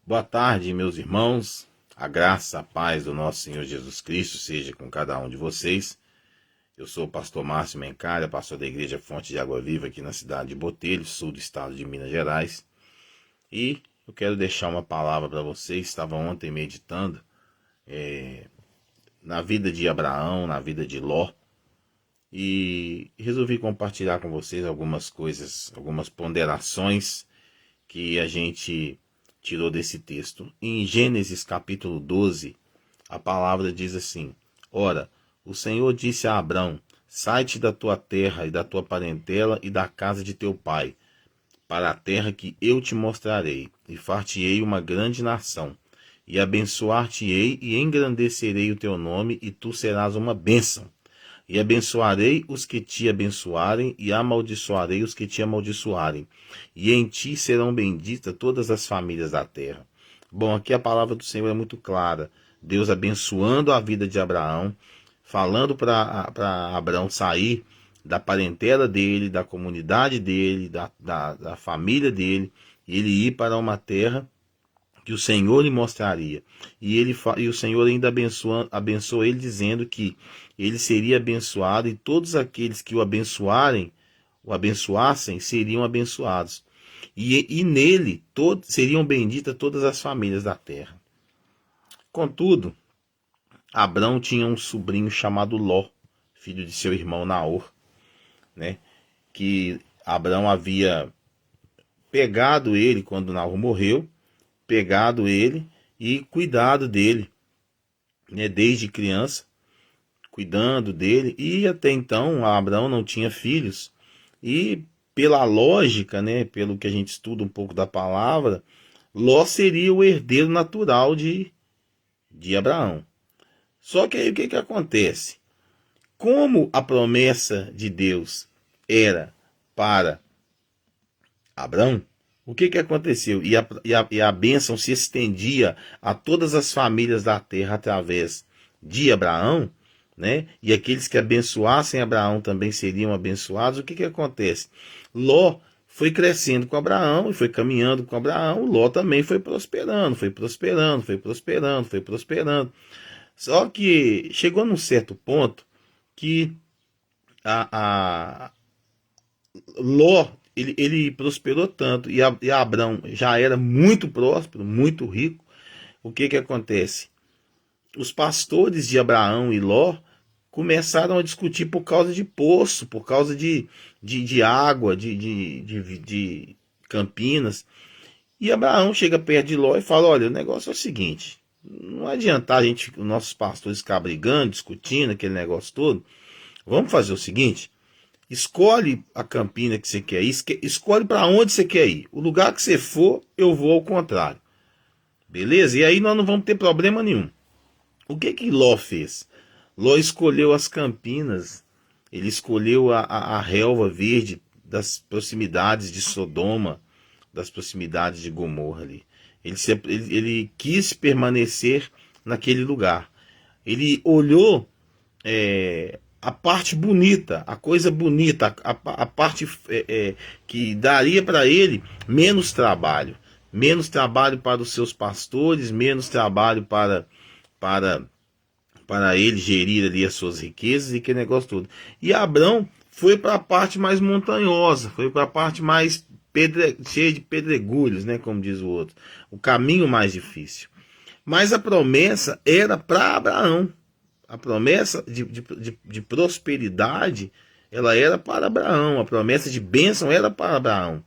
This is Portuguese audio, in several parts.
Boa tarde, meus irmãos. A graça, a paz do nosso Senhor Jesus Cristo seja com cada um de vocês. Eu sou o pastor Márcio Mencalha, pastor da Igreja Fonte de Água Viva aqui na cidade de Botelho, sul do estado de Minas Gerais. E eu quero deixar uma palavra para vocês. Estava ontem meditando na vida de Abraão, na vida de Ló. E resolvi compartilhar com vocês algumas coisas, algumas ponderações que a gente tirou desse texto. Em Gênesis capítulo 12, a palavra diz assim: Ora, o Senhor disse a Abrão: Sai-te da tua terra e da tua parentela e da casa de teu pai, para a terra que eu te mostrarei, e far-te-ei uma grande nação, e abençoar-te-ei e engrandecerei o teu nome, e tu serás uma bênção. E abençoarei os que te abençoarem, e amaldiçoarei os que te amaldiçoarem. E em ti serão benditas todas as famílias da terra. Bom, aqui a palavra do Senhor é muito clara. Deus abençoando a vida de Abraão, falando para Abraão sair da parentela dele, da comunidade dele, da família dele, e ele ir para uma terra que o Senhor lhe mostraria. E o Senhor ainda abençoou ele, dizendo que ele seria abençoado e todos aqueles que o abençoassem, seriam abençoados. E nele seriam benditas todas as famílias da terra. Contudo, Abrão tinha um sobrinho chamado Ló, filho de seu irmão Naor, né? Que Abrão havia pegado ele quando Naor morreu, pegado ele e cuidado dele, né, desde criança, cuidando dele, e até então Abraão não tinha filhos, e pela lógica, né, pelo que a gente estuda um pouco da palavra, Ló seria o herdeiro natural de Abraão. Só que aí o que acontece? Como a promessa de Deus era para Abraão, o que aconteceu? E a bênção se estendia a todas as famílias da terra através de Abraão, né? E aqueles que abençoassem Abraão também seriam abençoados. O que acontece? Ló foi crescendo com Abraão e foi caminhando com Abraão. Ló também foi prosperando, foi prosperando, foi prosperando, foi prosperando. Só que chegou num certo ponto que Ló, ele prosperou tanto, e Abrão já era muito próspero, muito rico. O que acontece? Os pastores de Abraão e Ló começaram a discutir por causa de poço, por causa de água, de campinas. E Abraão chega perto de Ló e fala: olha, o negócio é o seguinte, não adianta os nossos pastores ficar brigando, discutindo, aquele negócio todo. Vamos fazer o seguinte: escolhe a campina que você quer ir, escolhe para onde você quer ir. O lugar que você for, eu vou ao contrário. Beleza? E aí nós não vamos ter problema nenhum. O que Ló fez? Ló escolheu as campinas, ele escolheu a relva verde das proximidades de Sodoma, das proximidades de Gomorra ali. Ele quis permanecer naquele lugar. Ele olhou a parte bonita, a coisa bonita, a parte que daria para ele menos trabalho para os seus pastores, menos trabalho para ele gerir ali as suas riquezas e que negócio todo. E Abrão foi para a parte mais montanhosa, foi para a parte mais cheia de pedregulhos, né, como diz o outro, o caminho mais difícil. Mas a promessa era para Abraão. A promessa de prosperidade, ela era para Abraão. A promessa de bênção era para Abraão.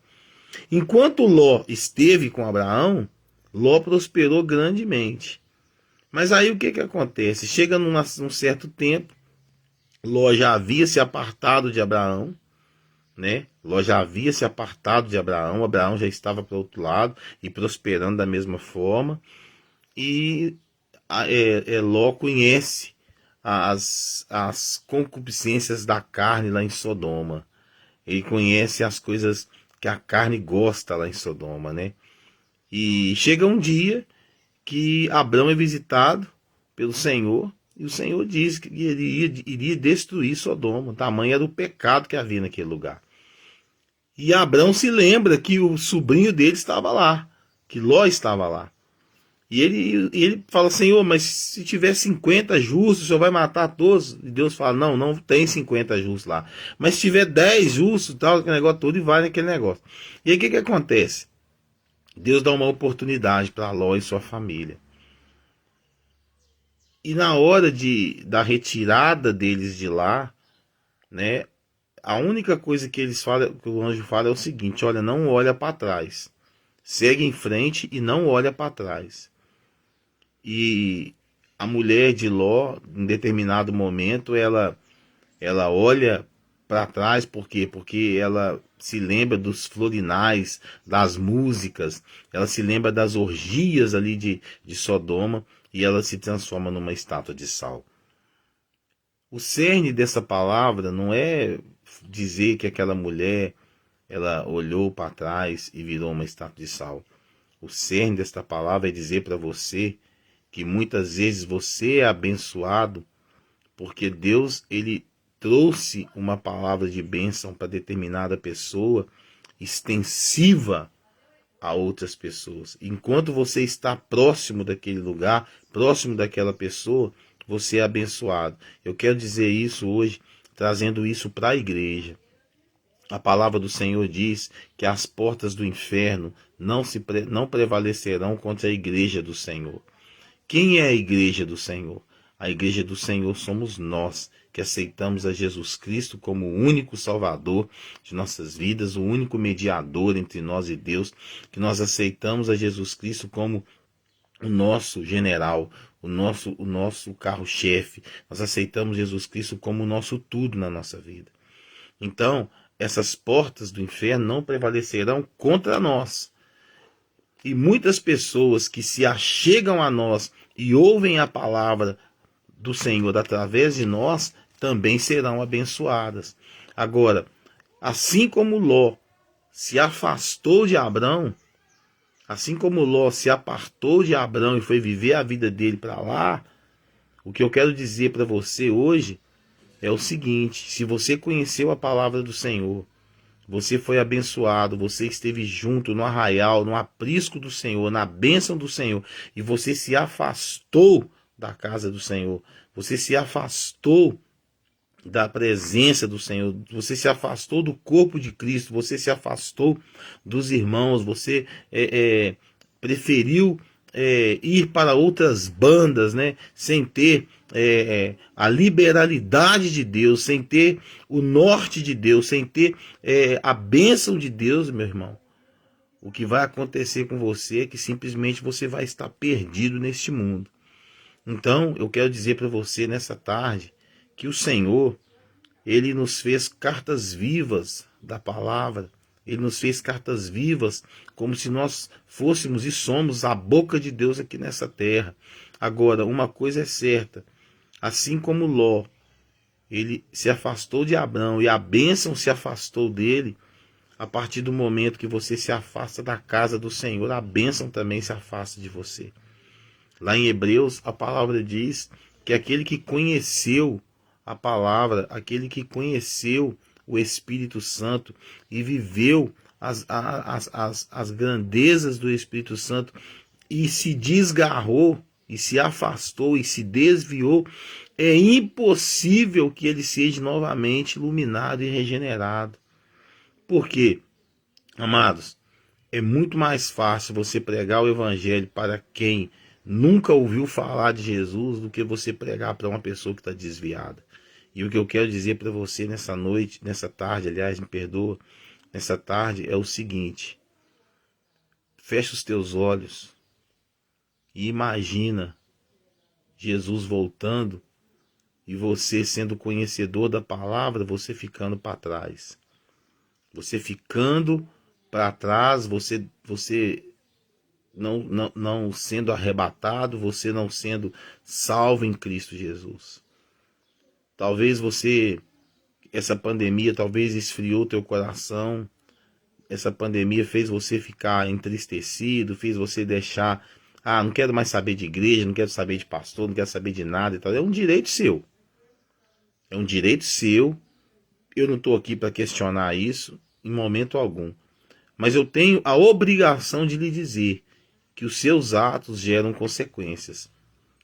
Enquanto Ló esteve com Abraão, Ló prosperou grandemente. Mas aí o que acontece? Chega num certo tempo, Ló já havia se apartado de Abraão, né? Ló já havia se apartado de Abraão, Abraão já estava para o outro lado e prosperando da mesma forma. E Ló conhece as concupiscências da carne lá em Sodoma. Ele conhece as coisas que a carne gosta lá em Sodoma, né? E chega um dia que Abrão é visitado pelo Senhor, e o Senhor diz que ele iria destruir Sodoma. Tamanho era o pecado que havia naquele lugar. E Abrão se lembra que o sobrinho dele estava lá, que Ló estava lá. E ele fala, Senhor, mas se tiver 50 justos, o Senhor vai matar todos? E Deus fala, não, não tem 50 justos lá. Mas se tiver 10 justos, tal, aquele negócio todo, e vai naquele negócio. E aí o que acontece? Deus dá uma oportunidade para Ló e sua família. E na hora da retirada deles de lá, né, a única coisa que eles falam, que o anjo fala é o seguinte: olha, não olha para trás. Segue em frente e não olha para trás. E a mulher de Ló, em determinado momento, ela olha para trás, por quê? Porque ela se lembra dos florinais, das músicas, ela se lembra das orgias ali de Sodoma, e ela se transforma numa estátua de sal. O cerne dessa palavra não é dizer que aquela mulher ela olhou para trás e virou uma estátua de sal. O cerne desta palavra é dizer para você que muitas vezes você é abençoado porque Deus ele trouxe uma palavra de bênção para determinada pessoa, extensiva a outras pessoas. Enquanto você está próximo daquele lugar, próximo daquela pessoa, você é abençoado. Eu quero dizer isso hoje, trazendo isso para a igreja. A palavra do Senhor diz que as portas do inferno não prevalecerão contra a igreja do Senhor. Quem é a igreja do Senhor? A igreja do Senhor somos nós, que aceitamos a Jesus Cristo como o único Salvador de nossas vidas, o único mediador entre nós e Deus, que nós aceitamos a Jesus Cristo como o nosso general, o nosso carro-chefe. Nós aceitamos Jesus Cristo como o nosso tudo na nossa vida. Então, essas portas do inferno não prevalecerão contra nós. E muitas pessoas que se achegam a nós e ouvem a palavra do Senhor através de nós, também serão abençoadas. Agora, assim como Ló se afastou de Abrão, assim como Ló se apartou de Abrão e foi viver a vida dele para lá, o que eu quero dizer para você hoje é o seguinte: se você conheceu a palavra do Senhor, você foi abençoado, você esteve junto no arraial, no aprisco do Senhor, na bênção do Senhor, e você se afastou da casa do Senhor, você se afastou da presença do Senhor, você se afastou do corpo de Cristo, você se afastou dos irmãos, você preferiu ir para outras bandas, né, sem ter a liberalidade de Deus, sem ter o norte de Deus, sem ter a bênção de Deus, meu irmão. O que vai acontecer com você é que simplesmente você vai estar perdido neste mundo. Então, eu quero dizer para você nessa tarde que o Senhor, ele nos fez cartas vivas da palavra. Ele nos fez cartas vivas, como se nós fôssemos e somos a boca de Deus aqui nessa terra. Agora, uma coisa é certa: assim como Ló, ele se afastou de Abrão e a bênção se afastou dele, a partir do momento que você se afasta da casa do Senhor, a bênção também se afasta de você. Lá em Hebreus, a palavra diz que aquele que conheceu a palavra, aquele que conheceu o Espírito Santo e viveu as grandezas do Espírito Santo e se desgarrou e se afastou e se desviou, é impossível que ele seja novamente iluminado e regenerado. Por quê? Amados, é muito mais fácil você pregar o evangelho para quem nunca ouviu falar de Jesus do que você pregar para uma pessoa que está desviada. E o que eu quero dizer para você nessa noite, nessa tarde, aliás, me perdoa, nessa tarde é o seguinte: fecha os teus olhos e imagina Jesus voltando e você sendo conhecedor da palavra, você ficando para trás. Você ficando para trás, você não sendo arrebatado, você não sendo salvo em Cristo Jesus. Talvez essa pandemia talvez esfriou teu coração, essa pandemia fez você ficar entristecido, fez você deixar, não quero mais saber de igreja, não quero saber de pastor, não quero saber de nada e tal. É um direito seu. É um direito seu. Eu não estou aqui para questionar isso em momento algum. Mas eu tenho a obrigação de lhe dizer que os seus atos geram consequências.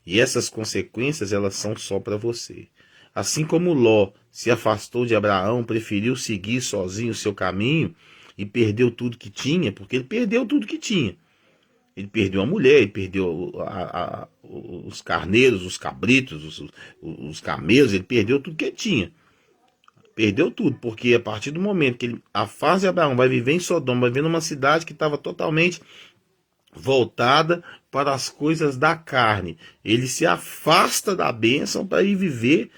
E essas consequências, elas são só para você. Assim como Ló se afastou de Abraão, preferiu seguir sozinho o seu caminho e perdeu tudo que tinha, porque ele perdeu tudo que tinha. Ele perdeu a mulher, ele perdeu os carneiros, os cabritos, os camelos, ele perdeu tudo que ele tinha. Perdeu tudo, porque a partir do momento que ele afasta de Abraão, vai viver em Sodoma, vai viver numa cidade que estava totalmente voltada para as coisas da carne. Ele se afasta da bênção para ir viver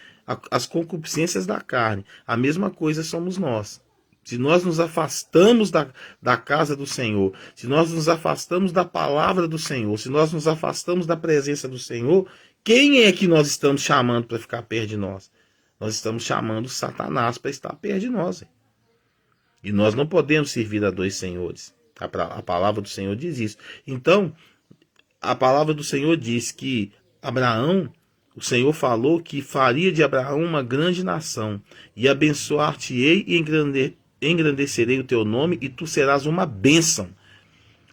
as concupiscências da carne. A mesma coisa somos nós. Se nós nos afastamos da casa do Senhor, se nós nos afastamos da palavra do Senhor, se nós nos afastamos da presença do Senhor, quem é que nós estamos chamando para ficar perto de nós? Nós estamos chamando Satanás para estar perto de nós. E nós não podemos servir a dois senhores. A palavra do Senhor diz isso. Então, a palavra do Senhor diz que Abraão, o Senhor falou que faria de Abraão uma grande nação, e abençoar-te-ei e engrandecerei o teu nome, e tu serás uma bênção.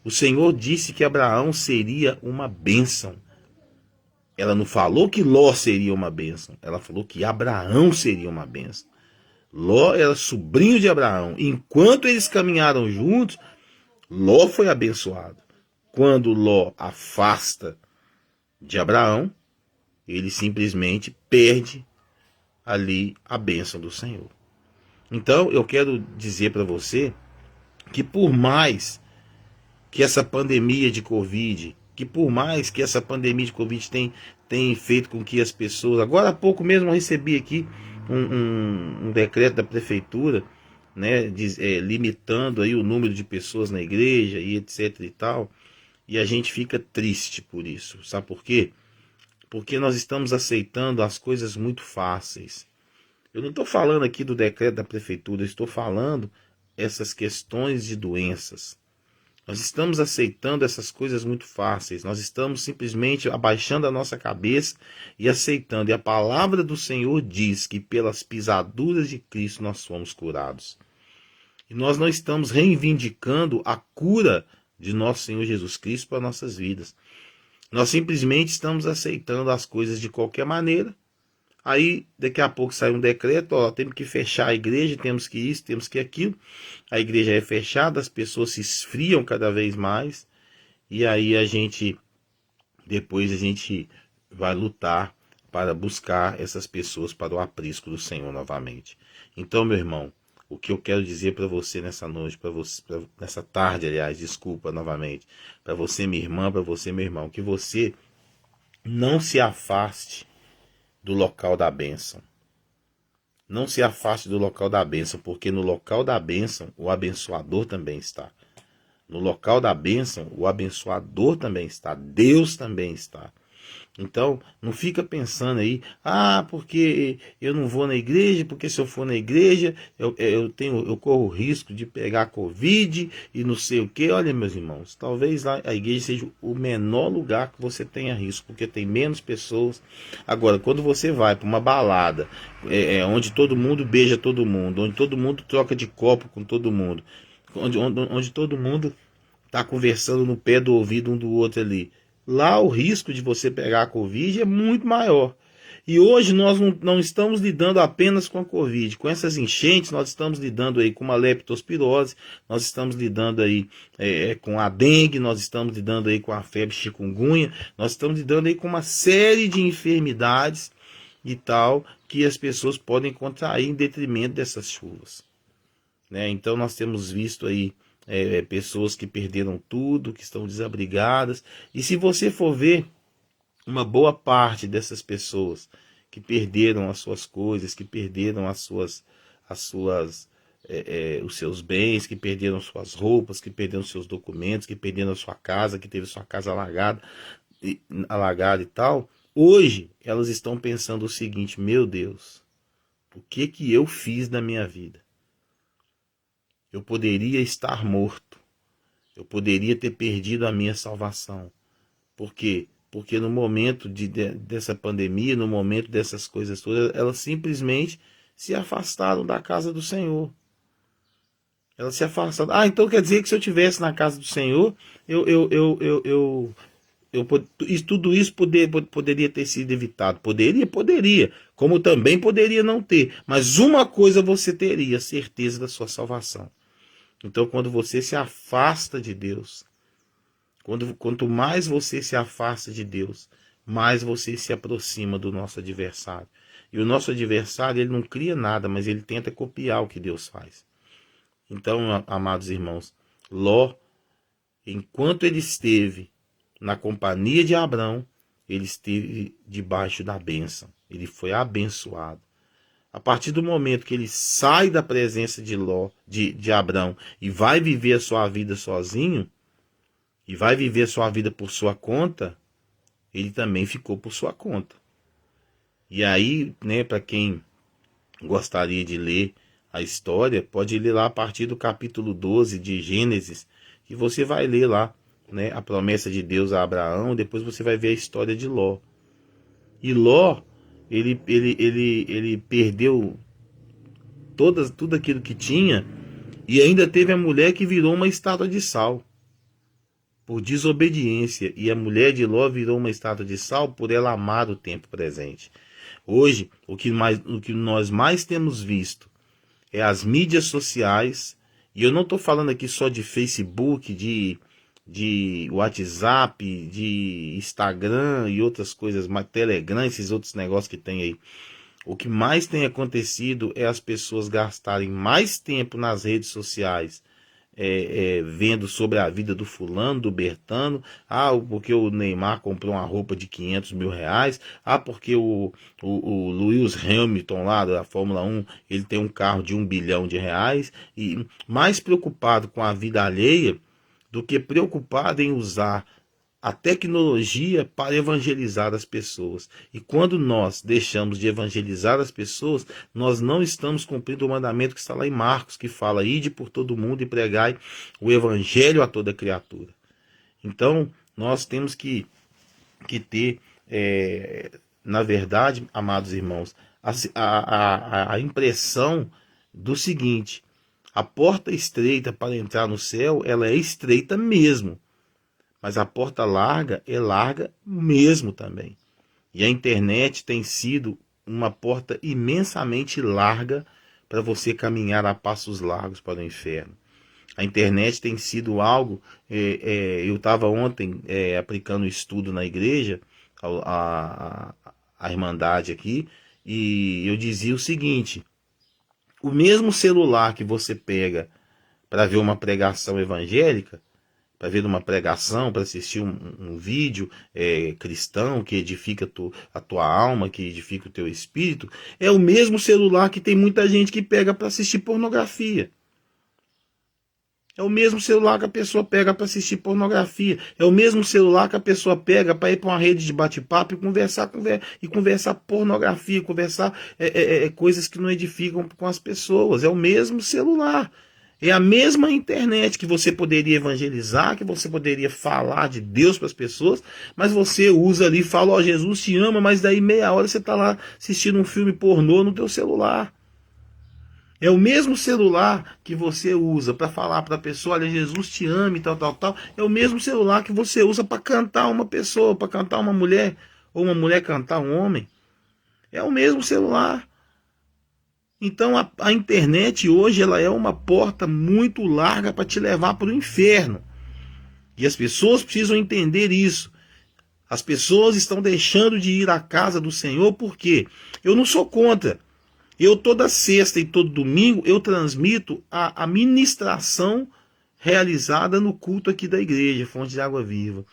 O Senhor disse que Abraão seria uma bênção. Ela não falou que Ló seria uma bênção, ela falou que Abraão seria uma bênção. Ló era sobrinho de Abraão. Enquanto eles caminharam juntos, Ló foi abençoado. Quando Ló afasta de Abraão, ele simplesmente perde ali a bênção do Senhor. Então, eu quero dizer para você que por mais que essa pandemia de Covid, tem feito com que as pessoas... Agora há pouco mesmo eu recebi aqui um decreto da prefeitura, né, limitando aí o número de pessoas na igreja e etc e tal, e a gente fica triste por isso. Sabe por quê? Porque nós estamos aceitando as coisas muito fáceis. Eu não estou falando aqui do decreto da prefeitura, eu estou falando essas questões de doenças. Nós estamos aceitando essas coisas muito fáceis. Nós estamos simplesmente abaixando a nossa cabeça e aceitando. E a palavra do Senhor diz que pelas pisaduras de Cristo nós fomos curados. E nós não estamos reivindicando a cura de nosso Senhor Jesus Cristo para nossas vidas. Nós simplesmente estamos aceitando as coisas de qualquer maneira. Aí, daqui a pouco sai um decreto, ó, temos que fechar a igreja, temos que isso, temos que aquilo. A igreja é fechada, as pessoas se esfriam cada vez mais. E aí depois a gente vai lutar para buscar essas pessoas para o aprisco do Senhor novamente. Então, meu irmão, o que eu quero dizer para você nessa noite, nessa tarde, aliás, desculpa novamente, para você, minha irmã, para você, meu irmão, que você não se afaste do local da bênção. Não se afaste do local da bênção, porque no local da bênção o abençoador também está. No local da bênção o abençoador também está. Deus também está. Então, não fica pensando aí, porque eu não vou na igreja, porque se eu for na igreja, eu corro o risco de pegar Covid e não sei o que. Olha, meus irmãos, talvez lá a igreja seja o menor lugar que você tenha risco, porque tem menos pessoas. Agora, quando você vai para uma balada, onde todo mundo beija todo mundo, onde todo mundo troca de copo com todo mundo, onde todo mundo está conversando no pé do ouvido um do outro ali, lá o risco de você pegar a Covid é muito maior. E hoje nós não estamos lidando apenas com a Covid. Com essas enchentes, nós estamos lidando aí com uma leptospirose, nós estamos lidando aí com a dengue, nós estamos lidando aí com a febre chikungunya, nós estamos lidando aí com uma série de enfermidades e tal, que as pessoas podem contrair em detrimento dessas chuvas. Né? Então nós temos visto aí pessoas que perderam tudo, que estão desabrigadas. E se você for ver, uma boa parte dessas pessoas que perderam as suas coisas, que perderam os seus bens, que perderam suas roupas, que perderam seus documentos, que perderam a sua casa, que teve sua casa alagada e tal, hoje elas estão pensando o seguinte: meu Deus, o que eu fiz na minha vida? Eu poderia estar morto. Eu poderia ter perdido a minha salvação. Por quê? Porque no momento dessa pandemia, no momento dessas coisas todas, elas simplesmente se afastaram da casa do Senhor. Ela se afastando. Ah, então quer dizer que se eu estivesse na casa do Senhor, tudo isso poderia ter sido evitado. Poderia. Como também poderia não ter. Mas uma coisa você teria, certeza da sua salvação. Então, quando você se afasta de Deus, quanto mais você se afasta de Deus, mais você se aproxima do nosso adversário. E o nosso adversário, ele não cria nada, mas ele tenta copiar o que Deus faz. Então, amados irmãos, Ló, enquanto ele esteve na companhia de Abrão, ele esteve debaixo da bênção. Ele foi abençoado. A partir do momento que ele sai da presença de Abrão e vai viver a sua vida sozinho, e vai viver a sua vida por sua conta, ele também ficou por sua conta. E aí, né, para quem gostaria de ler a história, pode ler lá a partir do capítulo 12 de Gênesis, que você vai ler lá, né, a promessa de Deus a Abraão, depois você vai ver a história de Ló. E Ló, ele perdeu tudo aquilo que tinha, e ainda teve a mulher que virou uma estátua de sal, por desobediência, e a mulher de Ló virou uma estátua de sal por ela amar o tempo presente. Hoje, o que nós mais temos visto é as mídias sociais, e eu não estou falando aqui só de Facebook, de WhatsApp, de Instagram e outras coisas, mas Telegram, esses outros negócios que tem aí. O que mais tem acontecido é as pessoas gastarem mais tempo nas redes sociais, vendo sobre a vida do fulano, do Bertano. Ah, porque o Neymar comprou uma roupa de 500 mil reais. Ah, porque o Lewis Hamilton lá da Fórmula 1, ele tem um carro de 1 bilhão de reais. E mais preocupado com a vida alheia do que preocupado em usar a tecnologia para evangelizar as pessoas. E quando nós deixamos de evangelizar as pessoas, nós não estamos cumprindo o mandamento que está lá em Marcos, que fala: ide por todo mundo e pregai o evangelho a toda criatura. Então, nós temos que ter, na verdade, amados irmãos, a impressão do seguinte: a porta estreita para entrar no céu, ela é estreita mesmo. Mas a porta larga é larga mesmo também. E a internet tem sido uma porta imensamente larga para você caminhar a passos largos para o inferno. A internet tem sido algo... eu estava ontem aplicando estudo na igreja, a Irmandade aqui, e eu dizia o seguinte: o mesmo celular que você pega para ver uma pregação evangélica, para ver uma pregação, para assistir um vídeo cristão que edifica a tua alma, que edifica o teu espírito, é o mesmo celular que tem muita gente que pega para assistir pornografia. É o mesmo celular que a pessoa pega para assistir pornografia. É o mesmo celular que a pessoa pega para ir para uma rede de bate-papo e conversar pornografia, conversar coisas que não edificam com as pessoas. É o mesmo celular. É a mesma internet que você poderia evangelizar, que você poderia falar de Deus para as pessoas, mas você usa ali e fala: ó, Jesus te ama, mas daí meia hora você está lá assistindo um filme pornô no teu celular. É o mesmo celular que você usa para falar para a pessoa: olha, Jesus te ama e tal. É o mesmo celular que você usa para cantar uma pessoa, para cantar uma mulher, ou uma mulher cantar um homem. É o mesmo celular. Então a internet hoje ela é uma porta muito larga para te levar para o inferno. E as pessoas precisam entender isso. As pessoas estão deixando de ir à casa do Senhor, porque eu não sou contra. Eu toda sexta e todo domingo eu transmito a ministração realizada no culto aqui da igreja, Fonte de Água Viva.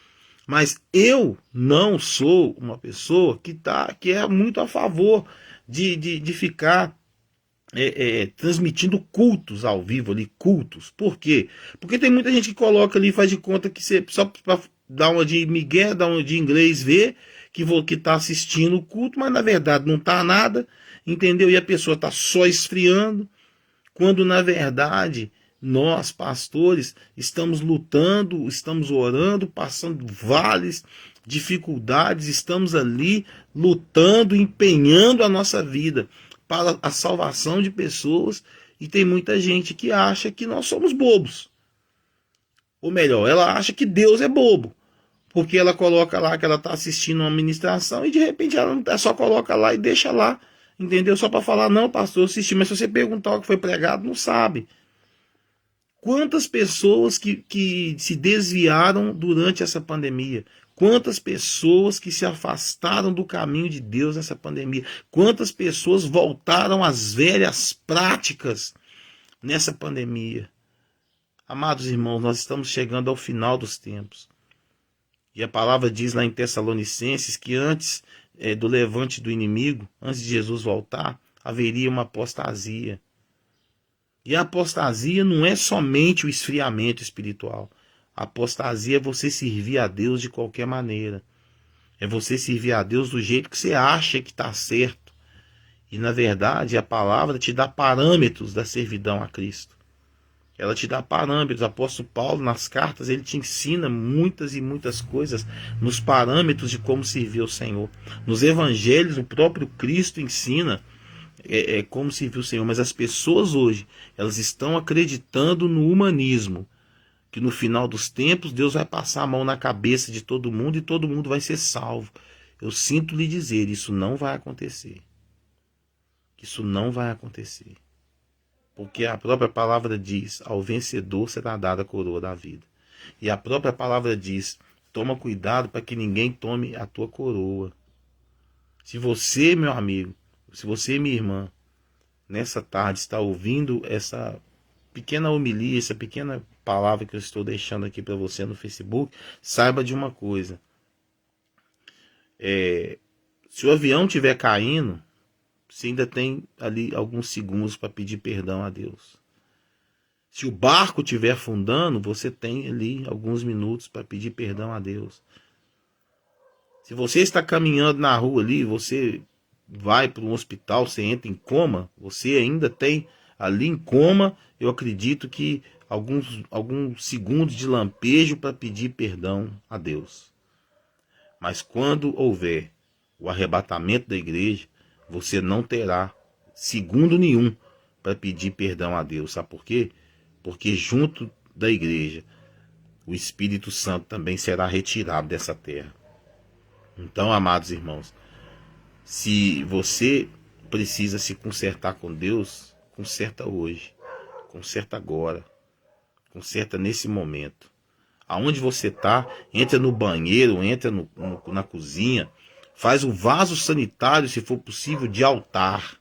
Mas eu não sou uma pessoa que é muito a favor de ficar transmitindo cultos ao vivo ali, cultos. Por quê? Porque tem muita gente que coloca ali, faz de conta que você só para dar uma de migué, dar uma de inglês, ver que está assistindo o culto, mas na verdade não está nada, entendeu? E a pessoa está só esfriando, quando na verdade nós, pastores, estamos lutando, estamos orando, passando vales, dificuldades, estamos ali lutando, empenhando a nossa vida para a salvação de pessoas, E tem muita gente que acha que nós somos bobos. Ou melhor, ela acha que Deus é bobo. Porque ela coloca lá que ela está assistindo uma ministração e de repente ela só coloca lá e deixa lá. Entendeu? Só para falar, não, pastor, eu assisti. Mas se você perguntar o que foi pregado, não sabe. Quantas pessoas que se desviaram durante essa pandemia? Quantas pessoas que se afastaram do caminho de Deus nessa pandemia? Quantas pessoas voltaram às velhas práticas nessa pandemia? Amados irmãos, nós estamos chegando ao final dos tempos. E a palavra diz lá em Tessalonicenses que antes do levante do inimigo, antes de Jesus voltar, haveria uma apostasia. E a apostasia não é somente o esfriamento espiritual. A apostasia é você servir a Deus de qualquer maneira. É você servir a Deus do jeito que você acha que está certo. E na verdade a palavra te dá parâmetros da servidão a Cristo. Ela te dá parâmetros. O apóstolo Paulo nas cartas ele te ensina muitas e muitas coisas nos parâmetros de como servir ao Senhor. Nos evangelhos o próprio Cristo ensina como servir o Senhor, mas as pessoas hoje, elas estão acreditando no humanismo, que no final dos tempos Deus vai passar a mão na cabeça de todo mundo e todo mundo vai ser salvo. Eu sinto lhe dizer, isso não vai acontecer. Isso não vai acontecer. Porque a própria palavra diz, ao vencedor será dada a coroa da vida. E a própria palavra diz, toma cuidado para que ninguém tome a tua coroa. Se você, meu amigo, se você, minha irmã, nessa tarde está ouvindo essa pequena homilia, essa pequena palavra que eu estou deixando aqui para você no Facebook, saiba de uma coisa. Se o avião estiver caindo, você ainda tem ali alguns segundos para pedir perdão a Deus. Se o barco estiver afundando, você tem ali alguns minutos para pedir perdão a Deus. Se você está caminhando na rua ali, você vai para um hospital, você entra em coma, você ainda tem ali em coma, eu acredito que alguns segundos de lampejo para pedir perdão a Deus. Mas quando houver o arrebatamento da igreja, você não terá segundo nenhum para pedir perdão a Deus. Sabe por quê? Porque junto da igreja, o Espírito Santo também será retirado dessa terra. Então, amados irmãos, se você precisa se consertar com Deus, conserta hoje, conserta agora, conserta nesse momento. Aonde você está, entra no banheiro, entra na cozinha, faz um vaso sanitário, se for possível, de altar.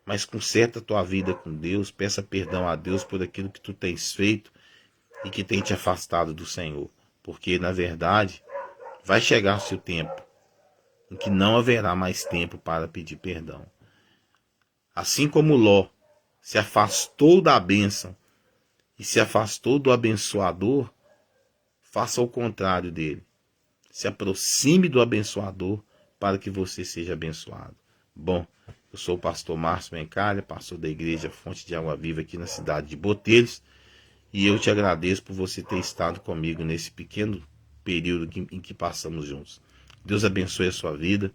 Mas conserta a tua vida com Deus, peça perdão a Deus por aquilo que tu tens feito e que tem te afastado do Senhor. Porque, na verdade, vai chegar o seu tempo em que não haverá mais tempo para pedir perdão. Assim como Ló se afastou da bênção e se afastou do abençoador, faça o contrário dele. Se aproxime do abençoador para que você seja abençoado. Bom, eu sou o pastor Márcio Mencalha, pastor da igreja Fonte de Água Viva aqui na cidade de Botelhos, e eu te agradeço por você ter estado comigo nesse pequeno período em que passamos juntos. Deus abençoe a sua vida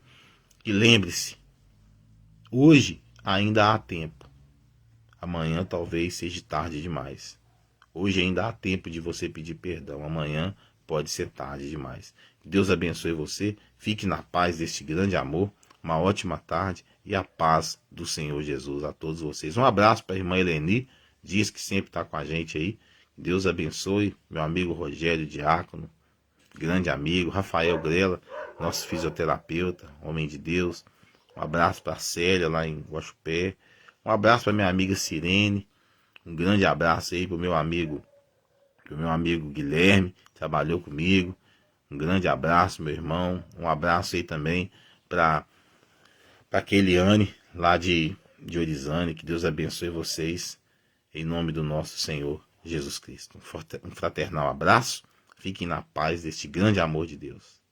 e lembre-se, hoje ainda há tempo. Amanhã talvez seja tarde demais. Hoje ainda há tempo de você pedir perdão. Amanhã pode ser tarde demais. Deus abençoe você. Fique na paz deste grande amor. Uma ótima tarde e a paz do Senhor Jesus a todos vocês. Um abraço para a irmã Eleni. Diz que sempre está com a gente aí. Deus abençoe. Meu amigo Rogério Diácono, grande amigo. Rafael Grela, nosso fisioterapeuta, homem de Deus. Um abraço para a Célia lá em Guaxupé. Um abraço para minha amiga Sirene. Um grande abraço aí pro meu amigo Guilherme, que trabalhou comigo. Um grande abraço, meu irmão. Um abraço aí também para Keliane, lá de Orizane. Que Deus abençoe vocês, em nome do nosso Senhor Jesus Cristo. Um fraternal abraço. Fiquem na paz deste grande amor de Deus.